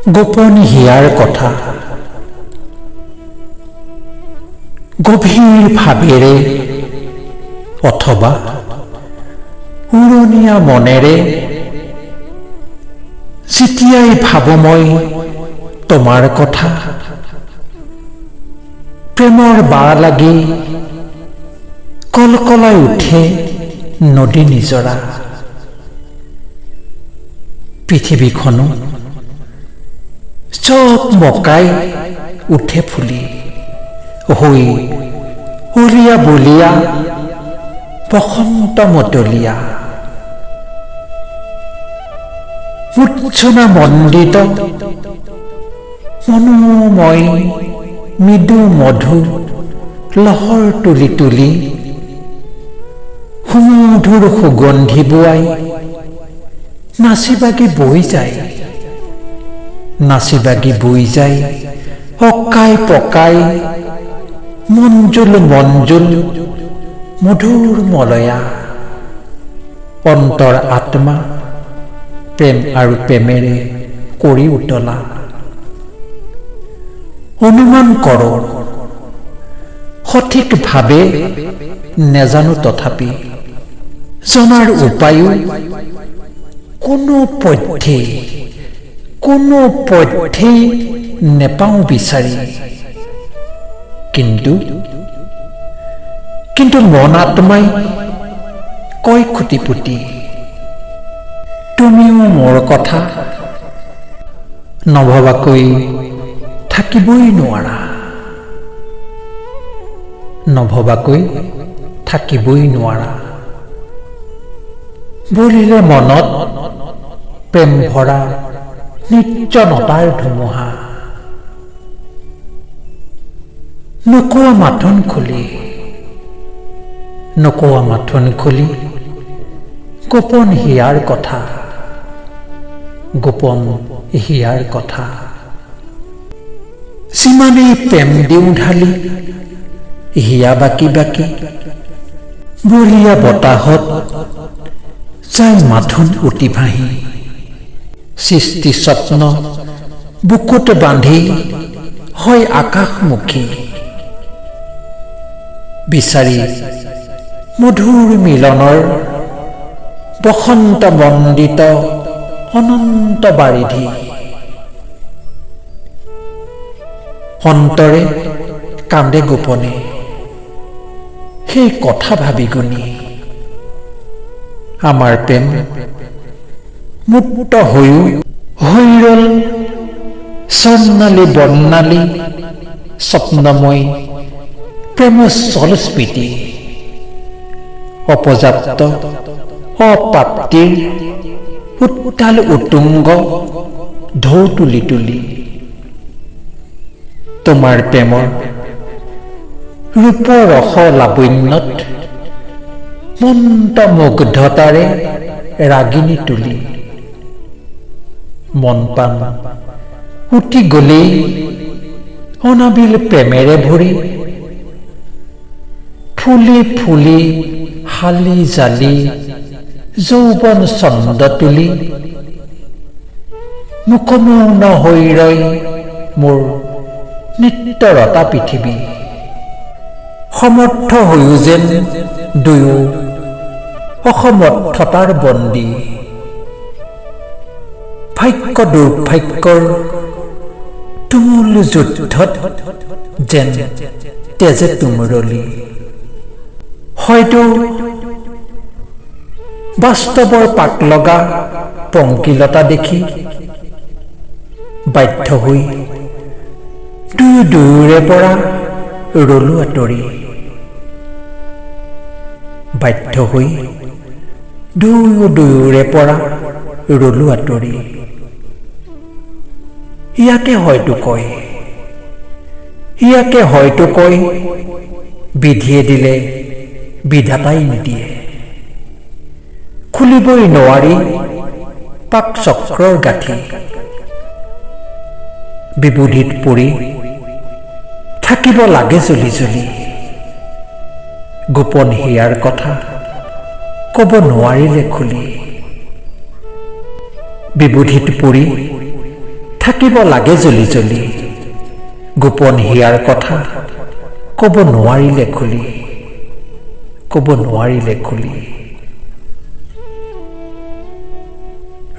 গোপন হিয়াৰ কথা গভীৰ ভাৱেৰে অথবা উৰণীয়া মনেৰে যেতিয়াই ভাবো মই তোমাৰ কথা প্ৰেমৰ বাঁ লাগি কলকলাই উঠে নদী নিজৰা পৃথিৱীখনো জকমকাই উঠে ফুলি হৈ উলিয়া বলিয়া বসন্ত মতলীয়া মূৰ্ছনা মণ্ডিত মনোময় মৃদু মধু লহৰ তুলি তুলি সুমধুৰ সুগন্ধি বোৱাই নাচি বাগি বৈ যায় অকাই পকাই মঞ্জুল মধুৰ মলয়া অন্তৰ আত্মা প্ৰেম আৰু প্ৰেমেৰে কৰি উতলা অনুমান কৰোঁ সঠিকভাৱে নেজানো তথাপি জনাৰ উপায়ো কোনো পথ্যেই নেপাওঁ বিচাৰি কিন্তু মন আত্মাই কয় খুটিপুটি তুমিও মোৰ কথা নভবাকৈ থাকিবই নোৱাৰা বলিলে মনত প্ৰেম ভৰা নিৰ্জনতাৰ ধুমুহা নোকোৱা মাথোন খুলি গোপন হিয়াৰ কথা যিমানেই প্ৰেম দিওঁ ঢালি হিয়া বাকি বলিয়া বতাহত যাই মাথোন উটি ভাহি সৃষ্টি স্বপ্ন বুকুত বান্ধি হয় আকাশমুখী বিচাৰি মধুৰ মিলনৰ বসন্ত মণ্ডিত অনন্ত বাৰিধি অন্তৰে কান্দে গোপনে সেই কথা ভাবি গুণি আমাৰ প্ৰেম মুক্ত হৈ ৰল স্বৰ্ণালী বৰ্ণালী স্বপ্নময় প্ৰেমোচ্ছল স্মৃতি অপৰ্যাপ্ত অপ্ৰাপ্তিৰ উত্তাল উতুংগ ঢৌ তুলি তোমাৰ প্ৰেমৰ ৰূপৰস লাৱণ্যত মন্ত্ৰমুগ্ধতাৰে ৰাগিনী তুলি মন পান উটি গলেই অনাবিল প্ৰেমেৰে ভৰি ফুলি হালি জালি যৌৱন ছন্দ তুলি মুখমৌন হৈ ৰয় মোৰ নিত্যৰতা পৃথিৱী সমৰ্থ হৈও যেন দুয়ো অসমৰ্থতাৰ বন্দী ভাগ্য দুৰ্ভাগ্যৰ তুমুল যুদ্ধত যেন তেজে তুমুৰলি হয়তো বাস্তৱৰ পাক লগা পংকিলতা দেখি বাধ্য হৈ দুয়োৰে পৰা ৰলো আঁতৰি দুয়োৰে পৰা ৰলো আঁতৰি ইয়াকে হয়তো কয় বিধিয়ে দিলে বিধাতাই নিদিয়ে খুলিবই নোৱাৰি পাক চক্ৰৰ গাঁঠি বিবুধিত পৰি থাকিব লাগে জ্বলি গোপন হিয়াৰ কথা ক'ব নোৱাৰিলে খুলি বিবুধিত পৰি থাকিব লাগে জ্বলি জ্বলি গোপন হিয়াৰ কথা ক'ব নোৱাৰিলে খুলি ক'ব নোৱাৰিলে খুলি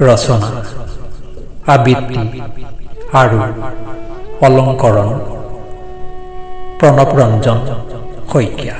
ৰচনা আবৃত্তি আৰু অলংকৰণ প্ৰণৱ ৰঞ্জন শইকীয়া।